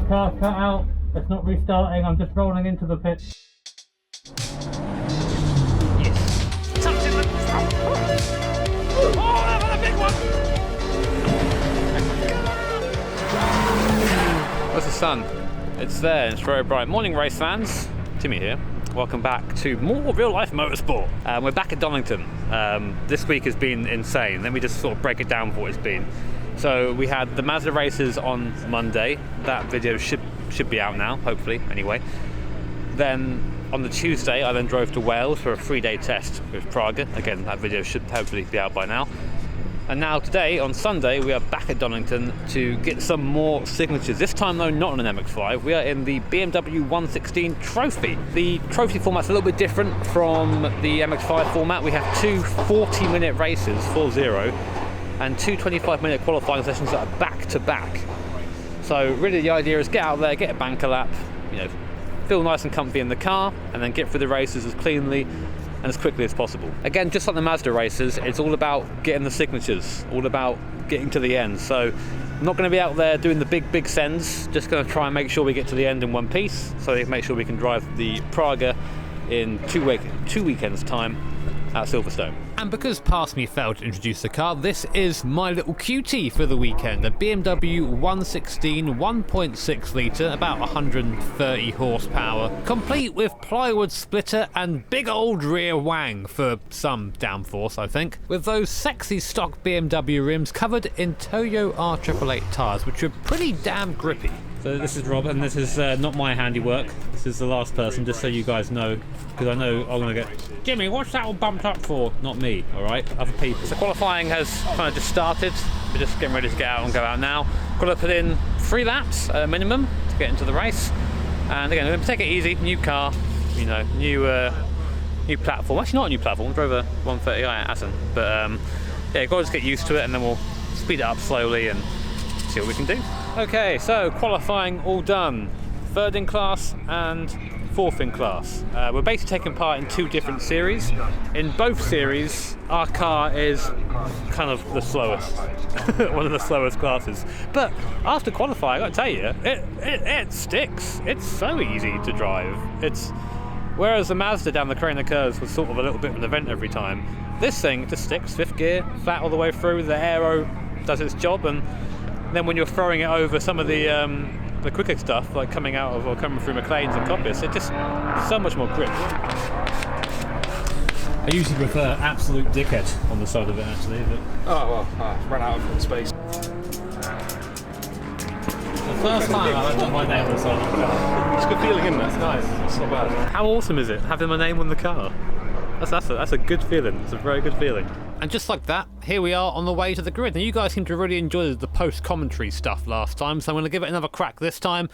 car cut out. It's not restarting. I'm just rolling into the pit. Yes. Touching the... Oh, that was a big one! Where's the sun? It's there, it's very bright. Morning, race fans. Timmy here. Welcome back to more real-life motorsport. We're back at Donington. This week has been insane. Let me just sort of break it down for what it's been. So we had the Mazda races on Monday. That video should be out now, hopefully, anyway. Then on the Tuesday, I then drove to Wales for a 3-day test with Praga. Again, that video should hopefully be out by now. And now today, on Sunday, we are back at Donington to get some more signatures. This time though, not on an MX-5. We are in the BMW 116 Trophy. The Trophy format's a little bit different from the MX-5 format. We have two 40-minute races, 4-0, and two 25-minute qualifying sessions that are back-to-back. So really the idea is get out there, get a banker lap, you know, feel nice and comfy in the car, and then get through the races as cleanly and as quickly as possible. Again, just like the Mazda races, it's all about getting the signatures, all about getting to the end. So I'm not going to be out there doing the big sends, just going to try and make sure we get to the end in one piece, so we can make sure we can drive the Praga in two weekends time at Silverstone. And because past me failed to introduce the car, this is my little cutie for the weekend. A BMW 116 1.6 litre, about 130 horsepower, complete with plywood splitter and big old rear wang for some downforce, I think, with those sexy stock BMW rims covered in Toyo R888 tyres, which are pretty damn grippy. So this is Rob, and this is not my handiwork. This is the last person, just so you guys know, because I know I'm going to get, Jimmy, what's that all bumped up for? Not me, alright? Other people. So qualifying has kind of just started. We're just getting ready to get out and go out now. Got to put in 3 laps at a minimum to get into the race. And again, we're going to take it easy. New car, you know, new platform. Actually not a new platform, I drove a 130i at Assen. But yeah, you've got to just get used to it, and then we'll speed it up slowly and see what we can do. Okay, so qualifying all done. 3rd in class and 4th in class. We're basically taking part in 2 different series. In both series, our car is kind of the slowest, one of the slowest classes. But after qualifying, I gotta tell you, it sticks. It's so easy to drive. Whereas the Mazda down the Craner curves was sort of a little bit of an event every time. This thing just sticks, 5th gear, flat all the way through. The aero does its job, and then when you're throwing it over some of the quicker stuff, like coming out of or coming through McLean's and Coppice, it just so much more grip. I usually prefer absolute dickhead on the side of it, actually. But oh well, I ran out of space. The first time I put my name on the side of the car. It's a good feeling, isn't it? It's nice. It's not bad. How awesome is it having my name on the car? That's a good feeling. It's a very good feeling. And just like that, here we are on the way to the grid. Now you guys seem to really enjoy the post-commentary stuff last time, so I'm going to give it another crack this time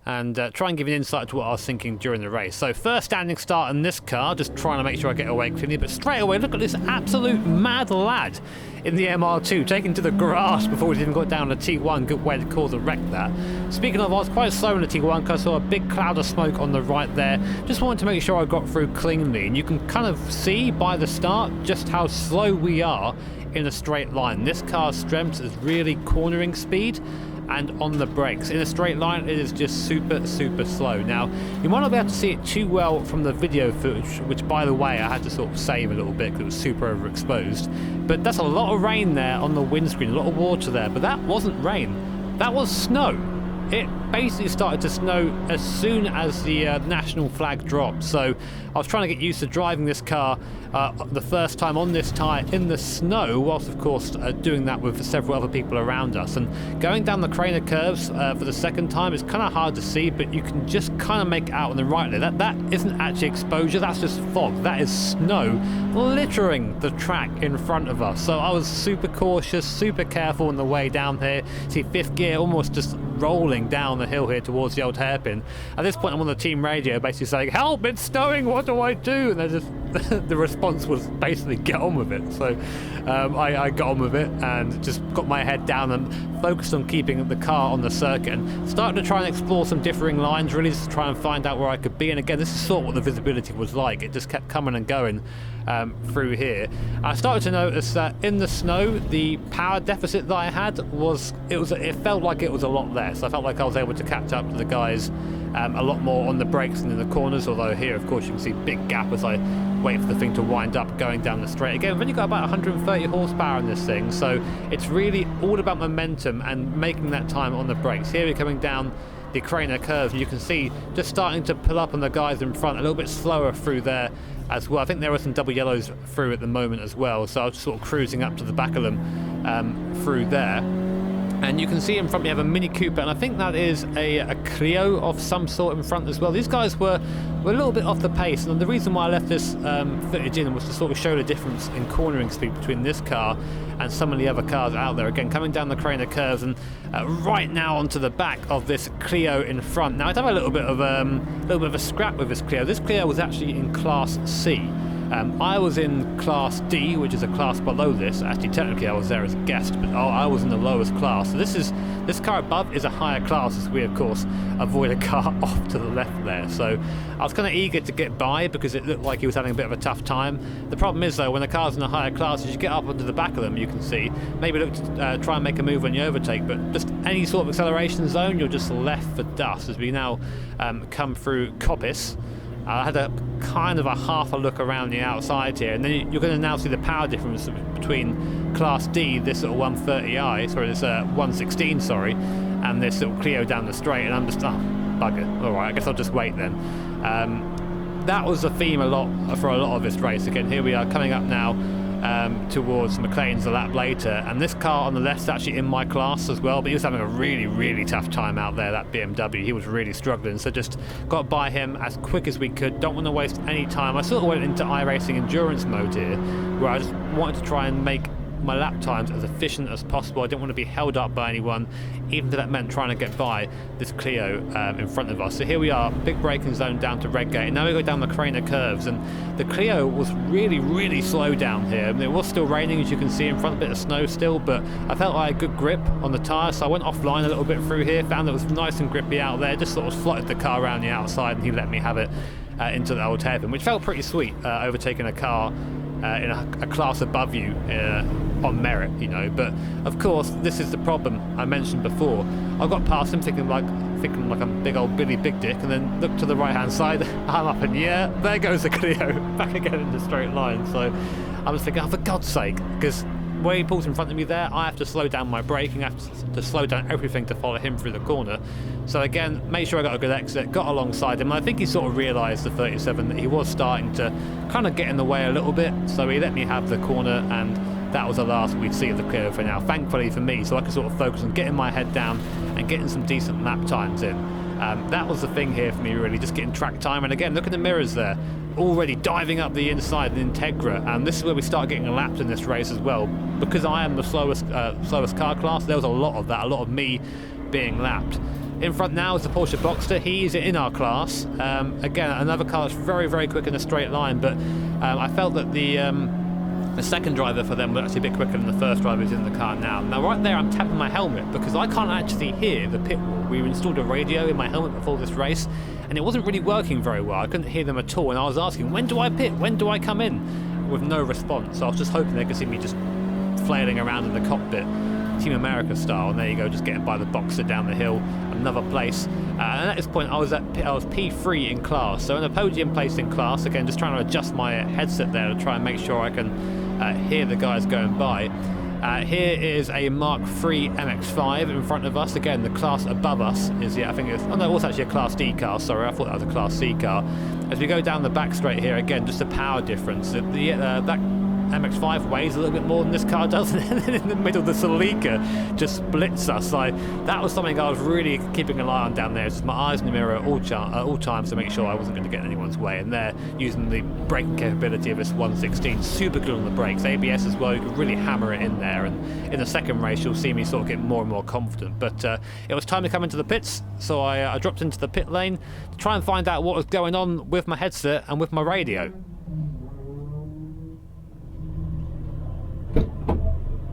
and try and give you an insight to what I was thinking during the race. So first standing start in this car, just trying to make sure I get away cleanly, but straight away look at this absolute mad lad in the MR2, taken to the grass before we even got down the T1. Good way to cause a wreck that. Speaking of, I was quite slow in the T1 because I saw a big cloud of smoke on the right there. Just wanted to make sure I got through cleanly, and you can kind of see by the start just how slow we are in a straight line. This car's strength is really cornering speed and on the brakes. In a straight line, it is just super slow. Now, you might not be able to see it too well from the video footage, which, by the way, I had to sort of save a little bit because it was super overexposed. But that's a lot of rain there on the windscreen, a lot of water there. But that wasn't rain, that was snow. It basically started to snow as soon as the national flag dropped. So I was trying to get used to driving this car the first time on this tyre in the snow, whilst of course doing that with several other people around us. And going down the Craner curves for the second time is kind of hard to see, but you can just kind of make it out on the right there. That isn't actually exposure, that's just fog. That is snow littering the track in front of us. So I was super cautious, super careful on the way down here. See 5th gear almost just rolling down the hill here towards the old hairpin. At this point I'm on the team radio basically saying, help, it's snowing, what do I do? And they're just the response was basically get on with it. So I got on with it and just got my head down and focused on keeping the car on the circuit and started to try and explore some differing lines, really just to try and find out where I could be. And again, this is sort of what the visibility was like. It just kept coming and going through here. I started to notice that in the snow, the power deficit that I had it felt like it was a lot less. I felt like I was able to catch up to the guys a lot more on the brakes and in the corners, although here of course you can see big gap as I wait for the thing to wind up going down the straight. Again, we've only got about 130 horsepower in this thing, so it's really all about momentum and making that time on the brakes. Here we're coming down the Ukrainer curves, and you can see just starting to pull up on the guys in front, a little bit slower through there as well. I think there were some double yellows through at the moment as well, so I was sort of cruising up to the back of them through there. And you can see in front we have a Mini Cooper, and I think that is a Clio of some sort in front as well. These guys were a little bit off the pace, and the reason why I left this footage in was to sort of show the difference in cornering speed between this car and some of the other cars out there. Again, coming down the Ukrainer curves and right now onto the back of this Clio in front. Now, I'd have a little bit of a scrap with this Clio. This Clio was actually in Class C. I was in Class D, which is a class below this. Actually, technically I was there as a guest, but I was in the lowest class. So this car above is a higher class, as we of course avoid a car off to the left there. So I was kind of eager to get by because it looked like he was having a bit of a tough time. The problem is though, when the car's in a higher class, as you get up onto the back of them, you can see, maybe look to try and make a move when you overtake, but just any sort of acceleration zone, you're just left for dust. As we now come through Coppice, I had a kind of a half a look around the outside here, and then you're going to now see the power difference between Class D, this little 130i, sorry, this 116, sorry, and this little Clio down the straight, and I'm just, bugger, alright, I guess I'll just wait then. That was the theme for a lot of this race. Again, here we are coming up now towards McLean's a lap later, and this car on the left is actually in my class as well, but he was having a really, really tough time out there, that BMW. He was really struggling, so just got by him as quick as we could. Don't want to waste any time. I sort of went into iRacing endurance mode here, where I just wanted to try and make my lap times as efficient as possible. I didn't want to be held up by anyone, even if that meant trying to get by this Clio in front of us. So here we are, big braking zone down to Redgate, and now we go down the Ukrainer curves, and the Clio was really, really slow down here. I mean, it was still raining, as you can see in front, a bit of snow still, but I felt I had good grip on the tyres, so I went offline a little bit through here, found it was nice and grippy out there, just sort of slotted the car around the outside, and he let me have it into the old hairpin, which felt pretty sweet, overtaking a car in a class above you on merit, you know. But of course, this is the problem I mentioned before. I got past him thinking like a big old Billy Big Dick, and then looked to the right hand side, I'm up, and yeah, there goes the Clio back again in the straight line. So I was thinking, oh, for God's sake, because when he pulls in front of me there, I have to slow down my braking, I have to slow down everything to follow him through the corner. So again, make sure I got a good exit, got alongside him, and I think he sort of realised, the 37, that he was starting to kind of get in the way a little bit, so he let me have the corner, and that was the last we'd see of the Clio for now, thankfully for me, so I could sort of focus on getting my head down and getting some decent lap times in. That was the thing here for me, really, just getting track time. And again, look at the mirrors there, already diving up the inside the Integra, and this is where we start getting lapped in this race as well. Because I am the slowest car class, there was a lot of that, a lot of me being lapped. In front now is the Porsche Boxster. He is in our class. Again, another car that's very, very quick in a straight line, but I felt that the second driver for them was actually a bit quicker than the first driver who's in the car now. Now right there I'm tapping my helmet because I can't actually hear the pit wall. We installed a radio in my helmet before this race, and it wasn't really working very well. I couldn't hear them at all, and I was asking, when do I pit? When do I come in? With no response. So I was just hoping they could see me just flailing around in the cockpit, Team America style, and there you go, just getting by the Boxster down the hill, another place. And at this point I was P3 in class, so in a podium place in class. Again, just trying to adjust my headset there to try and make sure I can hear the guys going by. Here is a Mark III MX-5 in front of us. Again, the class above us is, I think it's, oh no, it was actually a Class D car, sorry, I thought that was a Class C car. As we go down the back straight here, again, just a power difference. That MX-5 weighs a little bit more than this car does, and then in the middle the Celica just splits us. That was something I was really keeping an eye on down there, just my eyes in the mirror at all times to make sure I wasn't going to get in anyone's way, and there, using the braking capability of this 116, super good on the brakes, ABS as well, you could really hammer it in there, and in the second race you'll see me sort of get more and more confident. But it was time to come into the pits, so I dropped into the pit lane to try and find out what was going on with my headset and with my radio.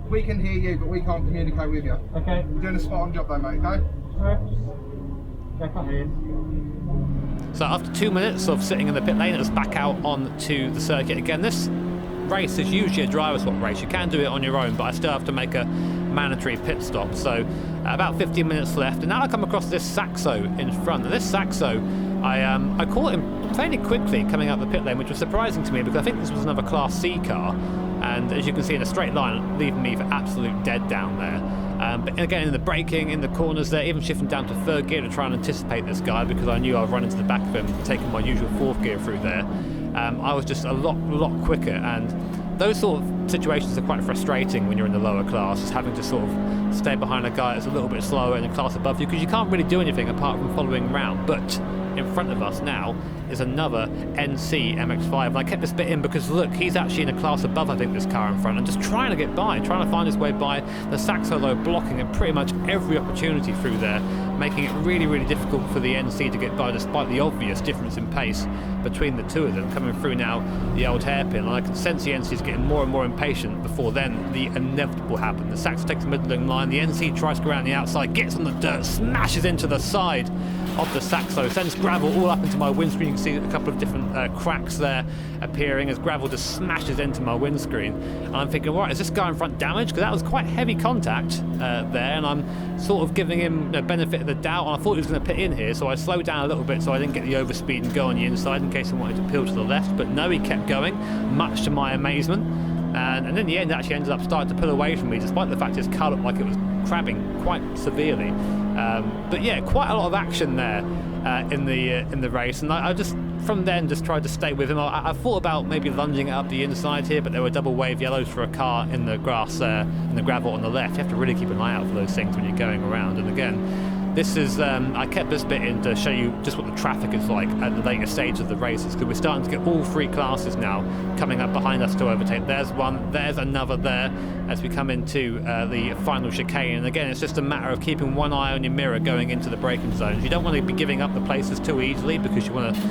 We can hear you, but we can't communicate with you. Okay. You're doing a spot on job though, mate, okay? Alright. Yeah, I can't hear you. So after 2 minutes of sitting in the pit lane, it was back out onto the circuit again. This race is usually a driver swap race. You can do it on your own, but I still have to make a mandatory pit stop. So about 15 minutes left, and now I come across this Saxo in front. And this Saxo, I caught him fairly quickly coming out the pit lane, which was surprising to me because I think this was another Class C car. And as you can see, in a straight line, leaving me for absolute dead down there. But again, in the braking, in the corners there, even shifting down to third gear to try and anticipate this guy because I knew I'd run into the back of him, taking my usual fourth gear through there. I was just a lot quicker, and those sort of situations are quite frustrating when you're in the lower class, just having to sort of stay behind a guy that's a little bit slower in a class above you because you can't really do anything apart from following around. But in front of us now is another NC MX-5, and I kept this bit in because look, he's actually in a class above, I think, this car in front, and just trying to get by, trying to find his way by. The Saxo though blocking at pretty much every opportunity through there, making it really difficult for the NC to get by despite the obvious difference in pace between the two of them. Coming through now the old hairpin, and I can sense the NC is getting more and more impatient before then the inevitable happened. The Saxo takes the middling line, the NC tries to go around the outside, gets on the dirt, smashes into the side of the Saxo, sends gravel all up into my windscreen. You can see a couple of different cracks there appearing as gravel just smashes into my windscreen. And I'm thinking, right, is this guy in front damaged? Because that was quite heavy contact there, and I'm sort of giving him the benefit of the doubt, and I thought he was going to pit in here, so I slowed down a little bit so I didn't get the overspeed and go on the inside in case I wanted to peel to the left. But no, he kept going, much to my amazement. And in the end, actually ended up starting to pull away from me, despite the fact his car looked like it was crabbing quite severely. But yeah, quite a lot of action there in the race, and I just from then just tried to stay with him. I thought about maybe lunging it up the inside here, but there were double wave yellows for a car in the grass and the gravel on the left. You have to really keep an eye out for those things when you're going around. And again, this is I kept this bit in to show you just what the traffic is like at the later stage of the races, because we're starting to get all three classes now coming up behind us to overtake. There's one, there's another there as we come into the final chicane. And again, it's just a matter of keeping one eye on your mirror going into the braking zones. You don't want to be giving up the places too easily because you want to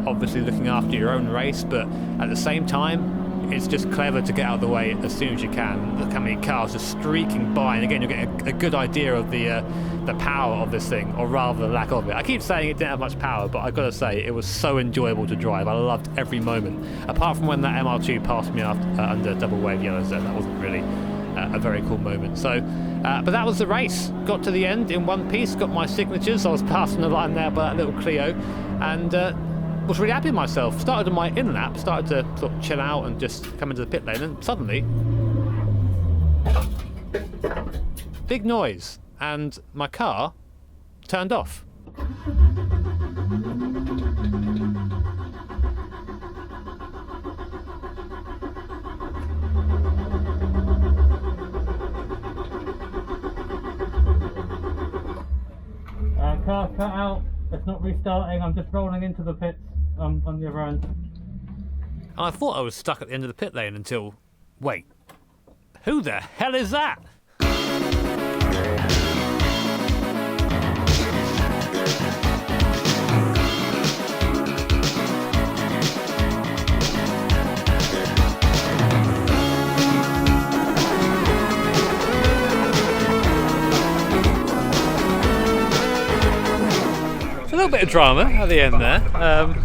obviously looking after your own race, but at the same time it's just clever to get out of the way as soon as you can. Look how many cars just streaking by, and again you'll get a good idea of the power of this thing, or rather the lack of it. I keep saying it didn't have much power, but I've got to say it was so enjoyable to drive. I loved every moment, apart from when that MR2 passed me after, under double wave yellows there. That wasn't really a very cool moment. So but that was the race. Got to the end in one piece, got my signatures. I was passing the line there by that little Clio, and was really happy with myself. Started on my in lap, started to sort of chill out and just come into the pit lane, and suddenly big noise and my car turned off. Car cut out, it's not restarting, I'm just rolling into the pits on the other end. And I thought I was stuck at the end of the pit lane until, wait, who the hell is that? A little bit of drama at the end there.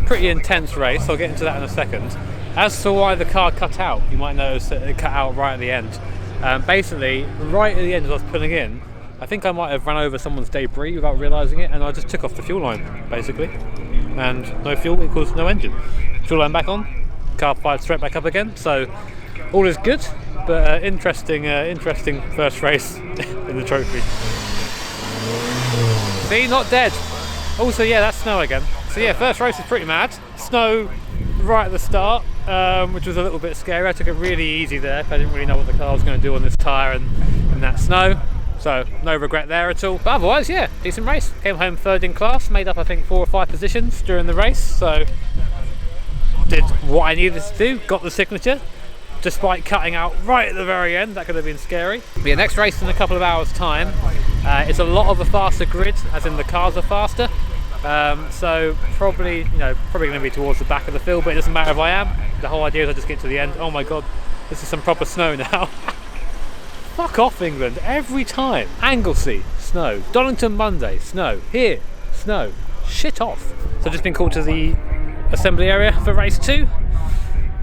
Pretty intense race. I'll get into that in a second. As to why the car cut out, you might notice that it cut out right at the end. Basically, right at the end as I was pulling in, I think I might have run over someone's debris without realising it, and I just took off the fuel line, basically. And no fuel equals no engine. Fuel line back on, car fired straight back up again. So all is good, but interesting first race in the trophy. See, not dead. Also, yeah, that's snow again. So yeah, first race was pretty mad. Snow right at the start, which was a little bit scary. I took it really easy there. I didn't really know what the car was going to do on this tyre and that snow. So no regret there at all. But otherwise, yeah, decent race. Came home third in class, made up I think 4 or 5 positions during the race. So did what I needed to do, got the signature, despite cutting out right at the very end. That could have been scary. But yeah, next race in a couple of hours time. It's a lot of a faster grid, as in the cars are faster. So probably going to be towards the back of the field, but it doesn't matter if I am. The whole idea is I just get to the end. Oh my god, this is some proper snow now. Fuck off, England, every time. Anglesey, snow. Donington Monday, snow. Here, snow. Shit off. So I've just been called to the assembly area for race 2.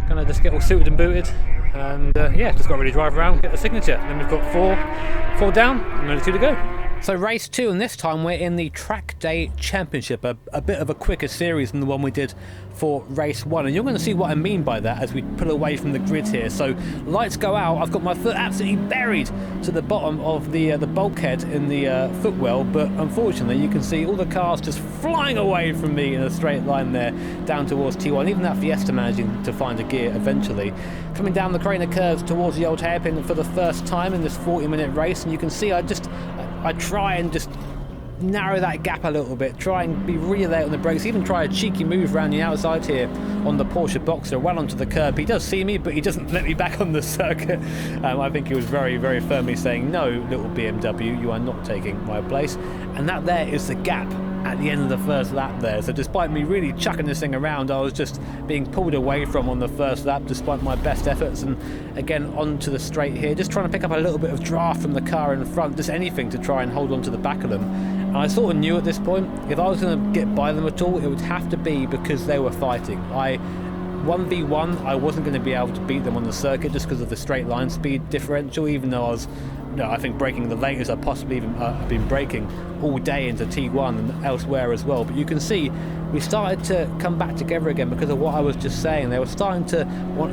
Gonna just get all suited and booted. And yeah, just got to really drive around, get the signature. Then we've got four down, and only 2 to go. So race 2, and this time we're in the Track Day Championship, a bit of a quicker series than the one we did for race 1, and you're going to see what I mean by that as we pull away from the grid here. So lights go out, I've got my foot absolutely buried to the bottom of the bulkhead in the footwell, but unfortunately you can see all the cars just flying away from me in a straight line there down towards T1, even that Fiesta managing to find a gear eventually. Coming down the Craner curves towards the old hairpin for the first time in this 40-minute race, and you can see I try and just narrow that gap a little bit, try and be really late on the brakes, even try a cheeky move around the outside here on the Porsche Boxster, well onto the curb. He does see me, but he doesn't let me back on the circuit. I think he was very, very firmly saying, no, little BMW, you are not taking my place. And that there is the gap at the end of the first lap there. So despite me really chucking this thing around, I was just being pulled away from on the first lap despite my best efforts. And again, onto the straight here, just trying to pick up a little bit of draft from the car in front, just anything to try and hold on to the back of them. And I sort of knew at this point, if I was going to get by them at all, it would have to be because they were fighting. 1v1, I wasn't going to be able to beat them on the circuit just because of the straight line speed differential, even though I was, I think, braking the latest I possibly even been braking all day into T1 and elsewhere as well. But you can see we started to come back together again because of what I was just saying. They were starting to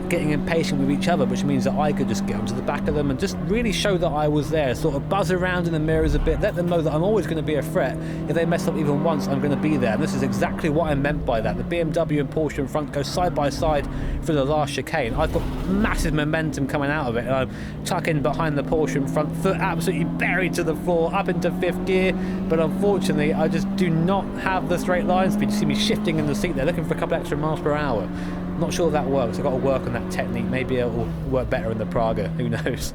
getting impatient with each other, which means that I could just get onto the back of them and just really show that I was there, sort of buzz around in the mirrors a bit, let them know that I'm always going to be a threat. If they mess up even once, I'm going to be there. And this is exactly what I meant by that. The BMW and Porsche in front go side by side through the last chicane. I've got massive momentum coming out of it, and I'm tucking behind the Porsche in front, foot absolutely buried to the floor, up into 5th gear. But unfortunately, I just do not have the straight line speed. You see me shifting in the seat there, looking for a couple extra miles per hour. Not sure if that works. I've got to work on that technique. Maybe it will work better in the Praga. Who knows?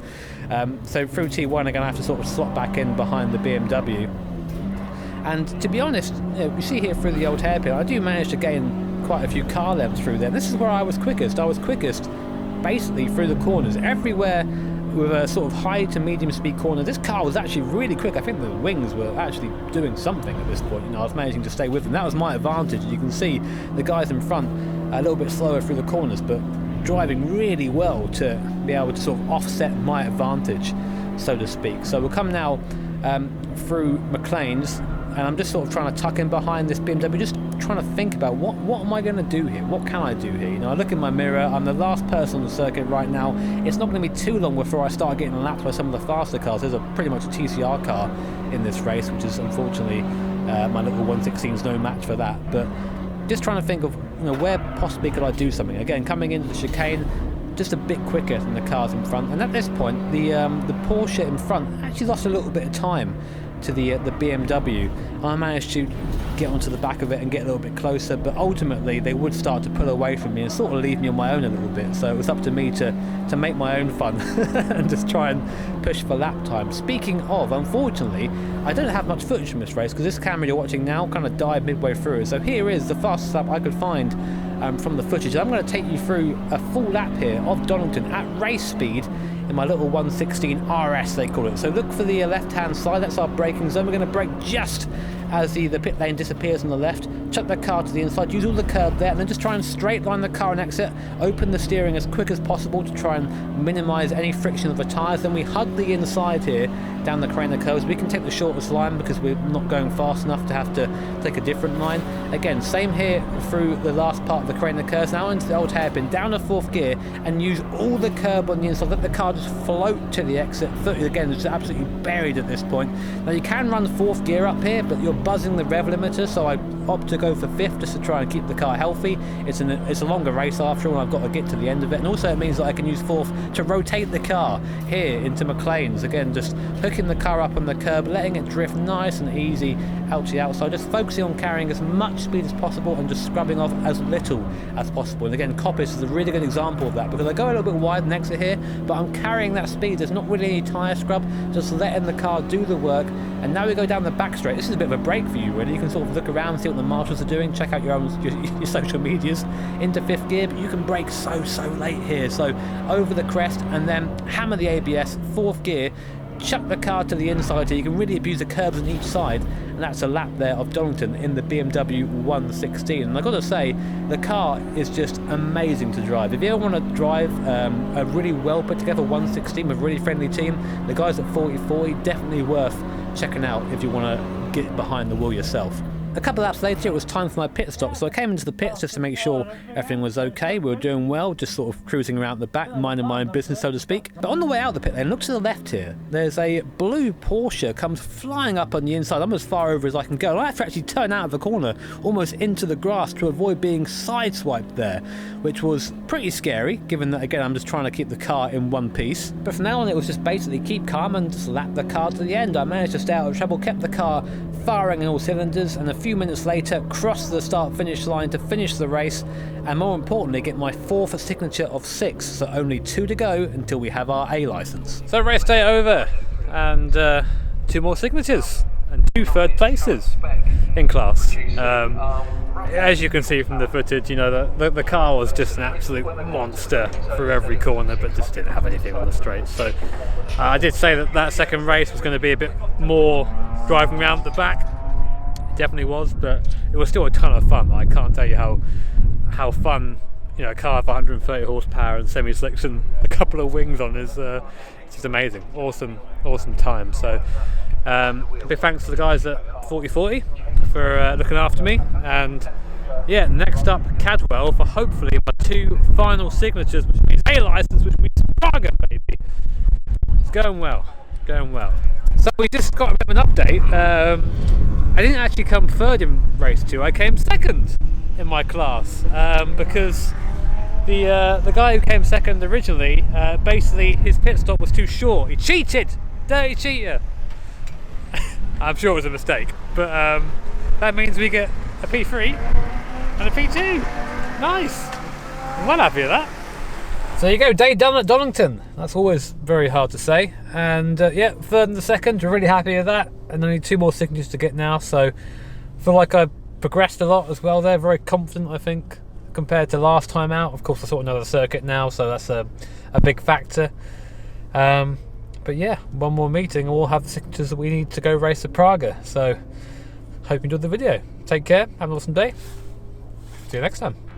So through T1, I'm going to have to sort of slot back in behind the BMW. And to be honest, you see here through the old hairpin, I do manage to gain quite a few car lengths through there. This is where I was quickest. I was quickest basically through the corners. Everywhere with a sort of high to medium speed corner, this car was actually really quick. I think the wings were actually doing something at this point. I was managing to stay with them. That was my advantage. You can see the guys in front a little bit slower through the corners, but driving really well to be able to sort of offset my advantage, so to speak. So we'll come now through McLean's, and I'm just sort of trying to tuck in behind this BMW, just trying to think about what am I going to do here? What can I do here? I look in my mirror, I'm the last person on the circuit right now. It's not going to be too long before I start getting lapped by some of the faster cars. There's pretty much a TCR car in this race, which is unfortunately my little 116's no match for that. But just trying to think of where possibly could I do something. Again, coming into the chicane, just a bit quicker than the cars in front. And at this point, the Porsche in front actually lost a little bit of time to the BMW. I managed to get onto the back of it and get a little bit closer, but ultimately they would start to pull away from me and sort of leave me on my own a little bit. So it was up to me to make my own fun and just try and push for lap time. Speaking of, unfortunately, I don't have much footage from this race because this camera you're watching now kind of died midway through. So here is the fastest lap I could find from the footage. I'm going to take you through a full lap here of Donington at race speed in my little 116 RS, they call it. So look for the left-hand side, that's our braking zone. We're going to brake just as the pit lane disappears on the left, chuck the car to the inside, use all the curb there, and then just try and straight line the car and exit, open the steering as quick as possible to try and minimise any friction of the tyres. Then we hug the inside here down the Craner curves. We can take the shortest line because we're not going fast enough to have to take a different line. Again, same here through the last part of the Craner curves, now into the old hairpin, down to 4th gear, and use all the curb on the inside, let the car just float to the exit. Foot again is absolutely buried at this point. Now you can run 4th gear up here, but you're buzzing the rev limiter, so I opt to go for 5th just to try and keep the car healthy. It's a longer race after all, and I've got to get to the end of it, and also it means that I can use 4th to rotate the car here into McLean's. Again, just hooking the car up on the curb, letting it drift nice and easy out to the outside, just focusing on carrying as much speed as possible and just scrubbing off as little as possible. And again, Coppice is a really good example of that, because I go a little bit wide and exit here, but I'm carrying that speed. There's not really any tyre scrub, just letting the car do the work. And now we go down the back straight. This is a bit of a break for you, really. You can sort of look around and see what the marshals socials are doing. Check out your social medias. Into 5th gear, but you can brake so late here. So over the crest and then hammer the ABS, 4th gear, chuck the car to the inside here. You can really abuse the curbs on each side, and that's a lap there of Donington in the BMW 116. And I've got to say, the car is just amazing to drive. If you ever want to drive a really well put together 116 with a really friendly team, the guys at 4040 definitely worth checking out if you want to get behind the wheel yourself. A couple of laps later, it was time for my pit stop, so I came into the pits just to make sure everything was okay. We were doing well, just sort of cruising around the back, minding my own business, so to speak. But on the way out the pit lane, look to the left here. There's a blue Porsche comes flying up on the inside. I'm as far over as I can go. I have to actually turn out of the corner, almost into the grass, to avoid being sideswiped there, which was pretty scary, given that, again, I'm just trying to keep the car in one piece. But from now on, it was just basically keep calm and just lap the car to the end. I managed to stay out of trouble, kept the car firing in all cylinders, and a few minutes later crossed the start-finish line to finish the race, and more importantly get my 4th signature of 6, so only 2 to go until we have our A licence. So race day over, and 2 more signatures and 2 third places in class. As you can see from the footage, you know, the car was just an absolute monster through every corner, but just didn't have anything on the straight. So I did say that second race was going to be a bit more driving around the back. It definitely was, but it was still a ton of fun. I can't tell you how fun, you know, a car of 130 horsepower and semi-slicks and a couple of wings on is just amazing. Awesome time. So big thanks to the guys at 4040 for looking after me, and yeah, next up Cadwell for hopefully my 2 final signatures, which means A licence, which means Praga, baby. It's going well. So we just got a bit of an update. I didn't actually come 3rd in race 2, I came 2nd in my class, because the guy who came 2nd originally, basically his pit stop was too short. He cheated! Dirty cheater! I'm sure it was a mistake, but that means we get a P3 and a P2. Nice! I'm well happy with that. So there you go, day done at Donington. That's always very hard to say. And yeah, 3rd and the 2nd, we're really happy with that. And only 2 more signatures to get now, so I feel like I've progressed a lot as well there. Very confident, I think, compared to last time out. Of course, I saw another circuit now, so that's a big factor. But yeah, 1 more meeting and we'll have the signatures that we need to go race at Praga. So hope you enjoyed the video. Take care, have an awesome day. See you next time.